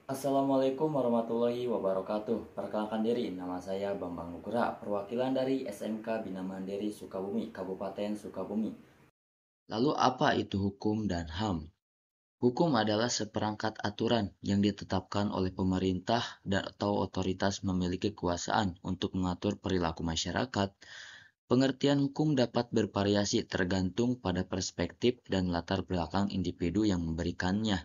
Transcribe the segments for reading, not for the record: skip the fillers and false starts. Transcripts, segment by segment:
Assalamualaikum warahmatullahi wabarakatuh. Perkenalkan diri, nama saya Bambang Nugra, perwakilan dari SMK Bina Mandiri Sukabumi, Kabupaten Sukabumi. Lalu apa itu hukum dan HAM? Hukum adalah seperangkat aturan yang ditetapkan oleh pemerintah dan atau otoritas memiliki kekuasaan untuk mengatur perilaku masyarakat. Pengertian hukum dapat bervariasi tergantung pada perspektif dan latar belakang individu yang memberikannya.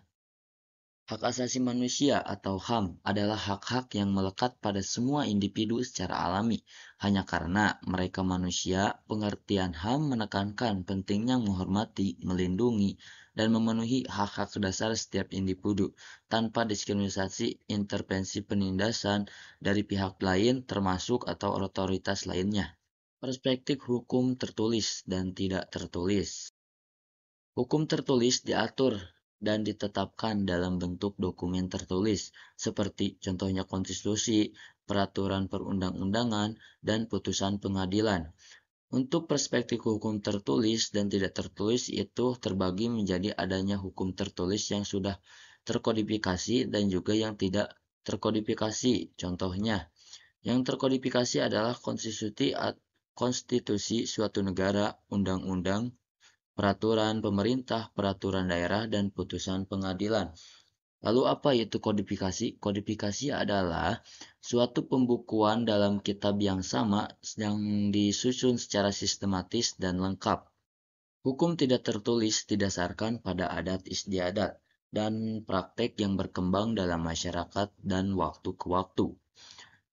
Hak asasi manusia atau HAM adalah hak-hak yang melekat pada semua individu secara alami. Hanya karena mereka manusia, pengertian HAM menekankan pentingnya menghormati, melindungi, dan memenuhi hak-hak dasar setiap individu tanpa diskriminasi, intervensi penindasan dari pihak lain termasuk atau otoritas lainnya. Perspektif hukum tertulis dan tidak tertulis. Hukum tertulis diatur dan ditetapkan dalam bentuk dokumen tertulis, seperti contohnya konstitusi, peraturan perundang-undangan, dan putusan pengadilan. Untuk perspektif hukum tertulis dan tidak tertulis itu terbagi menjadi adanya hukum tertulis yang sudah terkodifikasi dan juga yang tidak terkodifikasi. Contohnya, yang terkodifikasi adalah konstitusi suatu negara, undang-undang, peraturan pemerintah, peraturan daerah, dan putusan pengadilan. Lalu apa itu kodifikasi? Kodifikasi adalah suatu pembukuan dalam kitab yang sama yang disusun secara sistematis dan lengkap. Hukum tidak tertulis didasarkan pada adat istiadat dan praktek yang berkembang dalam masyarakat dan waktu ke waktu.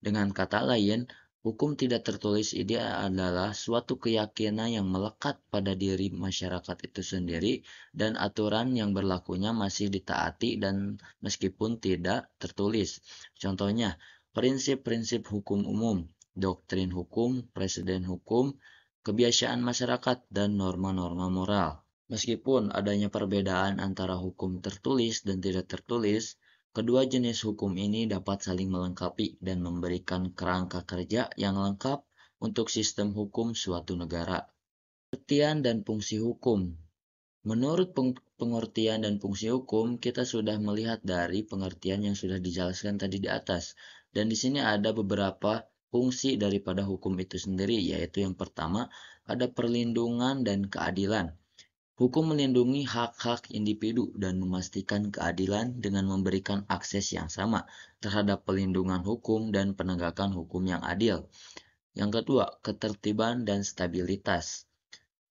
Dengan kata lain, hukum tidak tertulis ini adalah suatu keyakinan yang melekat pada diri masyarakat itu sendiri dan aturan yang berlakunya masih ditaati dan meskipun tidak tertulis. Contohnya, prinsip-prinsip hukum umum, doktrin hukum, presiden hukum, kebiasaan masyarakat, dan norma-norma moral. Meskipun adanya perbedaan antara hukum tertulis dan tidak tertulis, kedua jenis hukum ini dapat saling melengkapi dan memberikan kerangka kerja yang lengkap untuk sistem hukum suatu negara. Pengertian dan fungsi hukum. Menurut pengertian dan fungsi hukum, kita sudah melihat dari pengertian yang sudah dijelaskan tadi di atas. Dan di sini ada beberapa fungsi daripada hukum itu sendiri, yaitu yang pertama ada perlindungan dan keadilan. Hukum melindungi hak-hak individu dan memastikan keadilan dengan memberikan akses yang sama terhadap pelindungan hukum dan penegakan hukum yang adil. Yang kedua, ketertiban dan stabilitas.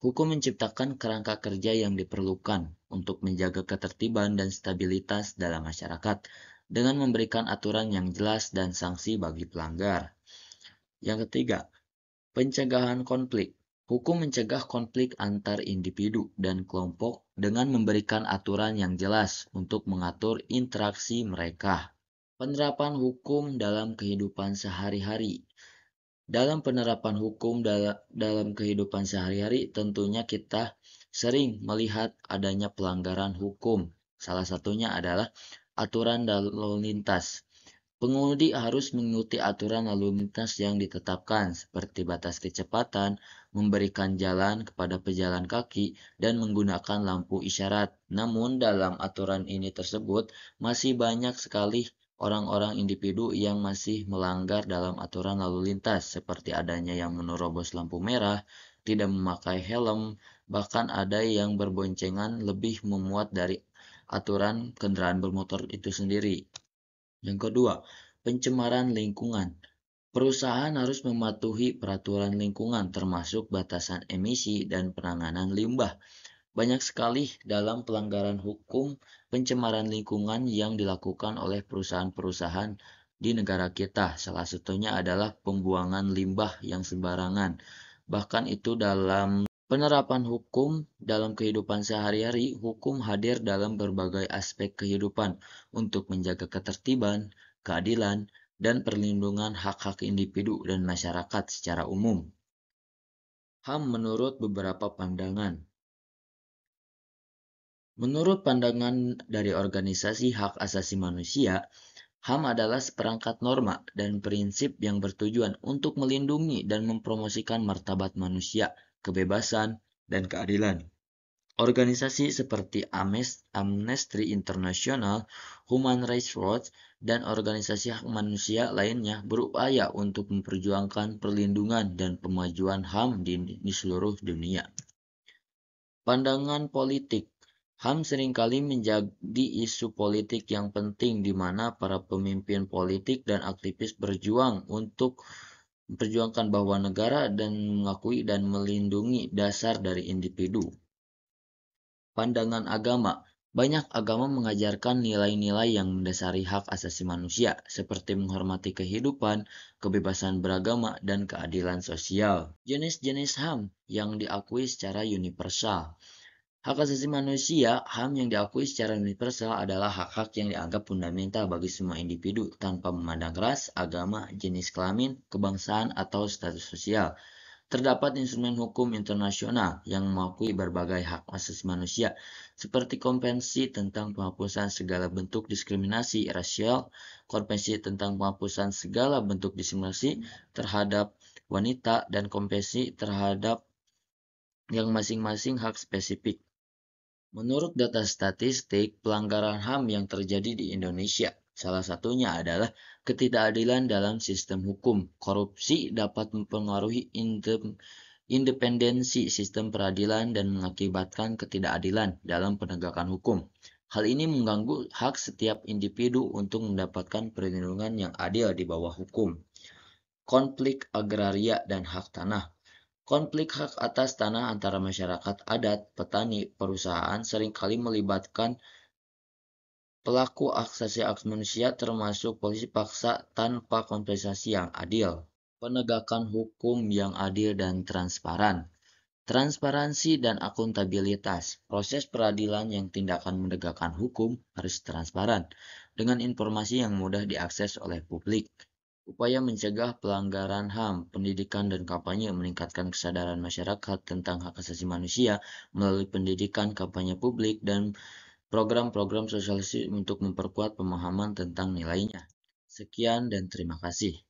Hukum menciptakan kerangka kerja yang diperlukan untuk menjaga ketertiban dan stabilitas dalam masyarakat dengan memberikan aturan yang jelas dan sanksi bagi pelanggar. Yang ketiga, pencegahan konflik. Hukum mencegah konflik antar individu dan kelompok dengan memberikan aturan yang jelas untuk mengatur interaksi mereka. Penerapan hukum dalam kehidupan sehari-hari. Dalam penerapan hukum dalam kehidupan sehari-hari, tentunya kita sering melihat adanya pelanggaran hukum. Salah satunya adalah aturan lalu lintas. Pengemudi harus mengikuti aturan lalu lintas yang ditetapkan, seperti batas kecepatan, memberikan jalan kepada pejalan kaki, dan menggunakan lampu isyarat. Namun, dalam aturan ini tersebut, masih banyak sekali orang-orang individu yang masih melanggar dalam aturan lalu lintas, seperti adanya yang menerobos lampu merah, tidak memakai helm, bahkan ada yang berboncengan lebih memuat dari aturan kendaraan bermotor itu sendiri. Yang kedua, pencemaran lingkungan. Perusahaan harus mematuhi peraturan lingkungan termasuk batasan emisi dan penanganan limbah. Banyak sekali dalam pelanggaran hukum pencemaran lingkungan yang dilakukan oleh perusahaan-perusahaan di negara kita. Salah satunya adalah pembuangan limbah yang sembarangan. Bahkan itu dalam penerapan hukum dalam kehidupan sehari-hari, hukum hadir dalam berbagai aspek kehidupan untuk menjaga ketertiban, keadilan, dan perlindungan hak-hak individu dan masyarakat secara umum. HAM menurut beberapa pandangan. Menurut pandangan dari organisasi hak asasi manusia, HAM adalah seperangkat norma dan prinsip yang bertujuan untuk melindungi dan mempromosikan martabat manusia, kebebasan, dan keadilan. Organisasi seperti Amnesty International, Human Rights Watch, dan organisasi hak manusia lainnya berupaya untuk memperjuangkan perlindungan dan pemajuan HAM di seluruh dunia. Pandangan politik. HAM seringkali menjadi isu politik yang penting di mana para pemimpin politik dan aktivis berjuang untuk memperjuangkan bahwa negara dan mengakui dan melindungi dasar dari individu. Pandangan agama. Banyak agama mengajarkan nilai-nilai yang mendasari hak asasi manusia, seperti menghormati kehidupan, kebebasan beragama, dan keadilan sosial. Jenis-jenis HAM yang diakui secara universal. Hak asasi manusia, HAM yang diakui secara universal adalah hak-hak yang dianggap fundamental bagi semua individu tanpa memandang ras, agama, jenis kelamin, kebangsaan, atau status sosial. Terdapat instrumen hukum internasional yang mengakui berbagai hak asasi manusia, seperti Konvensi tentang penghapusan segala bentuk diskriminasi rasial, Konvensi tentang penghapusan segala bentuk diskriminasi terhadap wanita, dan Konvensi terhadap yang masing-masing hak spesifik. Menurut data statistik pelanggaran HAM yang terjadi di Indonesia, salah satunya adalah ketidakadilan dalam sistem hukum. Korupsi dapat mempengaruhi independensi sistem peradilan dan mengakibatkan ketidakadilan dalam penegakan hukum. Hal ini mengganggu hak setiap individu untuk mendapatkan perlindungan yang adil di bawah hukum. Konflik agraria dan hak tanah. Konflik hak atas tanah antara masyarakat adat, petani, perusahaan seringkali melibatkan pelaku asasi manusia termasuk polisi paksa tanpa kompensasi yang adil. Penegakan hukum yang adil dan transparan. Transparansi dan akuntabilitas. Proses peradilan yang tindakan menegakkan hukum harus transparan dengan informasi yang mudah diakses oleh publik. Upaya mencegah pelanggaran HAM, pendidikan dan kampanye meningkatkan kesadaran masyarakat tentang hak asasi manusia melalui pendidikan, kampanye publik, dan program-program sosialisasi untuk memperkuat pemahaman tentang nilainya. Sekian dan terima kasih.